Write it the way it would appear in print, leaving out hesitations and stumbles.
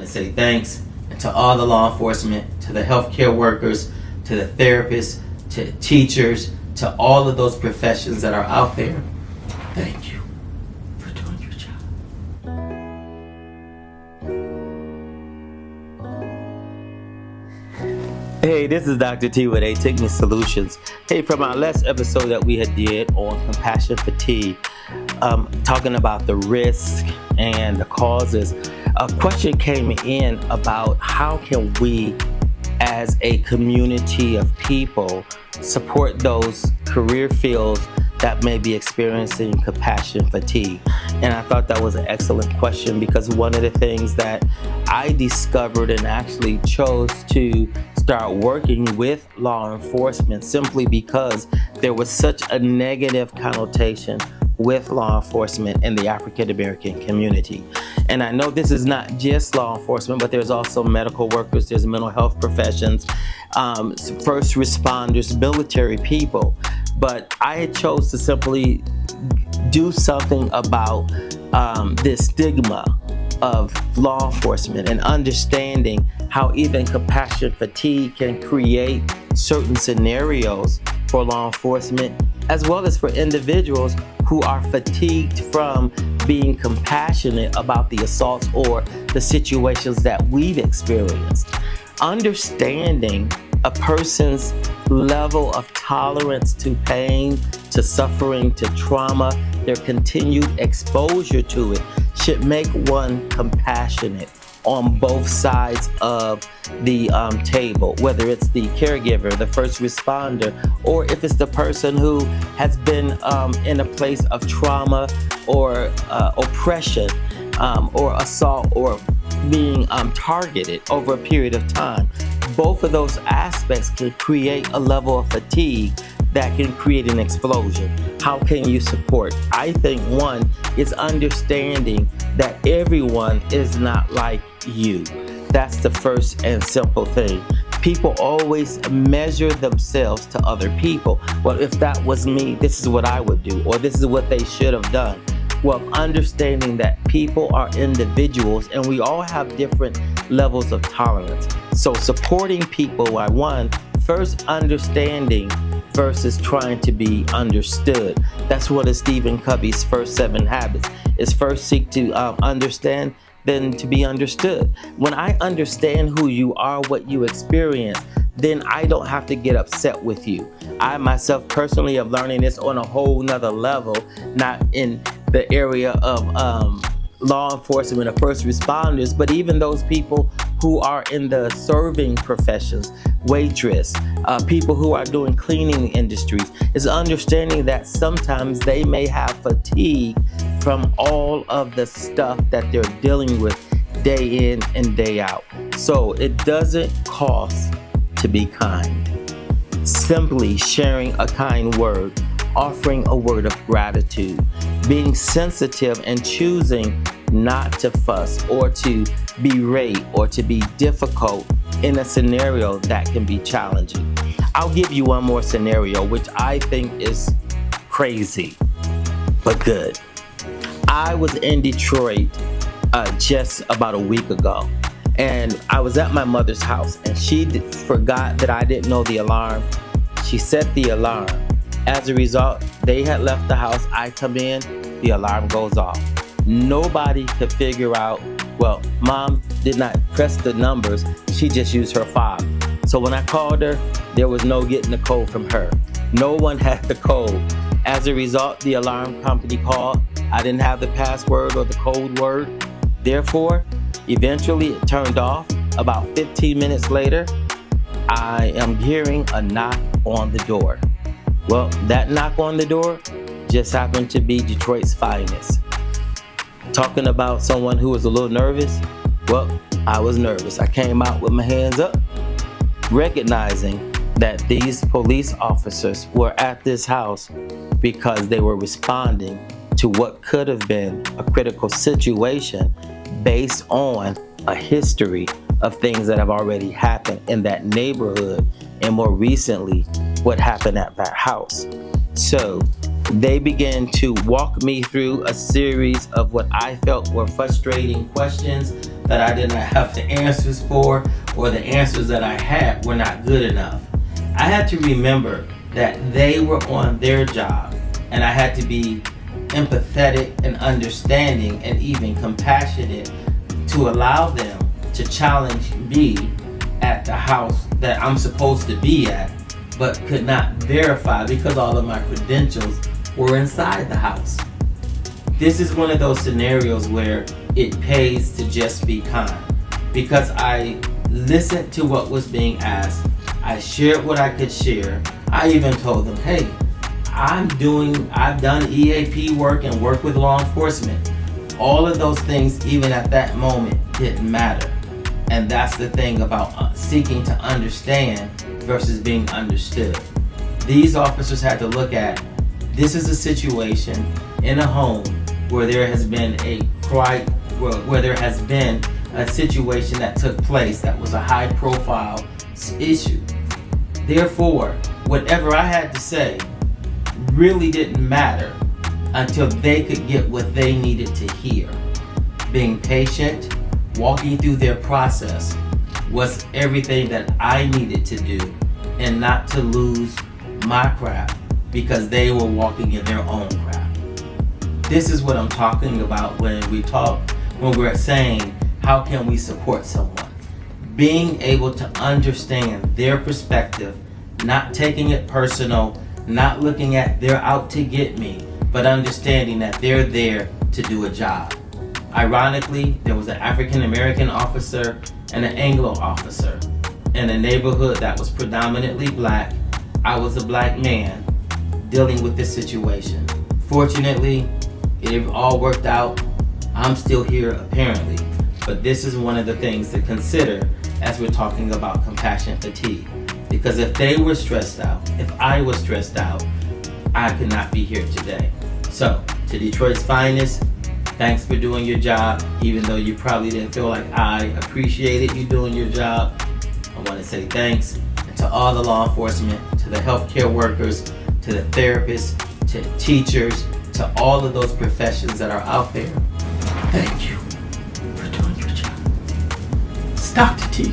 to say thanks, and to all the law enforcement, to the healthcare workers, to the therapists, to teachers, to all of those professions that are out there. Thank you for doing your job. Hey, this is Dr. T with Technique Solutions. Hey, from our last episode that we had did on compassion fatigue, talking about the risk and the causes, a question came in about how can we, as a community of people, support those career fields that may be experiencing compassion fatigue. And I thought that was an excellent question, because one of the things that I discovered and actually chose to start working with law enforcement simply because there was such a negative connotation with law enforcement in the African American community. And I know this is not just law enforcement, but there's also medical workers, there's mental health professions, first responders, military people. But I chose to simply do something about this stigma of law enforcement and understanding how even compassion fatigue can create certain scenarios for law enforcement, as well as for individuals who are fatigued from being compassionate about the assaults or the situations that we've experienced. Understanding a person's level of tolerance to pain, to suffering, to trauma, their continued exposure to it should make one compassionate on both sides of the table, whether it's the caregiver, the first responder, or if it's the person who has been in a place of trauma or oppression or assault or being targeted over a period of time. Both of those aspects can create a level of fatigue that can create an explosion. How can you support? I think one is understanding that everyone is not like you. That's the first and simple thing. People always measure themselves to other people. Well, if that was me, this is what I would do, or this is what they should have done. Well, understanding that people are individuals and we all have different levels of tolerance. So supporting people by one, first understanding versus trying to be understood. That's one of Stephen Covey's first 7 habits, is first seek to understand, then to be understood. When I understand who you are, what you experience, then I don't have to get upset with you. I myself personally am learning this on a whole nother level, not in the area of law enforcement or first responders, but even those people who are in the serving professions, waitress, people who are doing cleaning industries, is understanding that sometimes they may have fatigue from all of the stuff that they're dealing with day in and day out. So it doesn't cost to be kind. Simply sharing a kind word, offering a word of gratitude, being sensitive and choosing not to fuss or to berate or to be difficult in a scenario that can be challenging. I'll give you one more scenario, which I think is crazy, but good. I was in Detroit just about a week ago, and I was at my mother's house, and she forgot that I didn't know the alarm. She set the alarm. As a result, they had left the house. I come in, the alarm goes off. Nobody could figure out, well, mom did not press the numbers. She just used her fob. So when I called her, there was no getting the code from her. No one had the code. As a result, the alarm company called. I didn't have the password or the code word. Therefore, eventually it turned off. About 15 minutes later, I am hearing a knock on the door. Well, that knock on the door just happened to be Detroit's finest. Talking about someone who was a little nervous, well, I was nervous. I came out with my hands up, recognizing that these police officers were at this house because they were responding to what could have been a critical situation based on a history of things that have already happened in that neighborhood, and more recently, what happened at that house. So they began to walk me through a series of what I felt were frustrating questions, that I did not have the answers for, or the answers that I had were not good enough. I had to remember that they were on their job, and I had to be empathetic and understanding and even compassionate to allow them to challenge me at the house that I'm supposed to be at, but could not verify because all of my credentials were inside the house. This is one of those scenarios where it pays to just be kind, because I listened to what was being asked. I shared what I could share. I even told them, hey, I've done EAP work and work with law enforcement. All of those things, even at that moment, didn't matter. And that's the thing about seeking to understand versus being understood. These officers had to look at, this is a situation in a home where there has been where there has been a situation that took place that was a high profile issue. Therefore, whatever I had to say really didn't matter until they could get what they needed to hear. Being patient, walking through their process was everything that I needed to do, and not to lose my crap because they were walking in their own crap. This is what I'm talking about when we're saying, how can we support someone? Being able to understand their perspective, not taking it personal, not looking at they're out to get me, but understanding that they're there to do a job. Ironically, there was an African American officer and an Anglo officer in a neighborhood that was predominantly black. I was a black man dealing with this situation. Fortunately, it all worked out. I'm still here apparently, but this is one of the things to consider as we're talking about compassion fatigue. Because if they were stressed out, if I was stressed out, I could not be here today. So, to Detroit's finest, thanks for doing your job, even though you probably didn't feel like I appreciated you doing your job. I want to say thanks. And to all the law enforcement, to the healthcare workers, to the therapists, to teachers, to all of those professions that are out there, thank you for doing your job. It's Dr. T.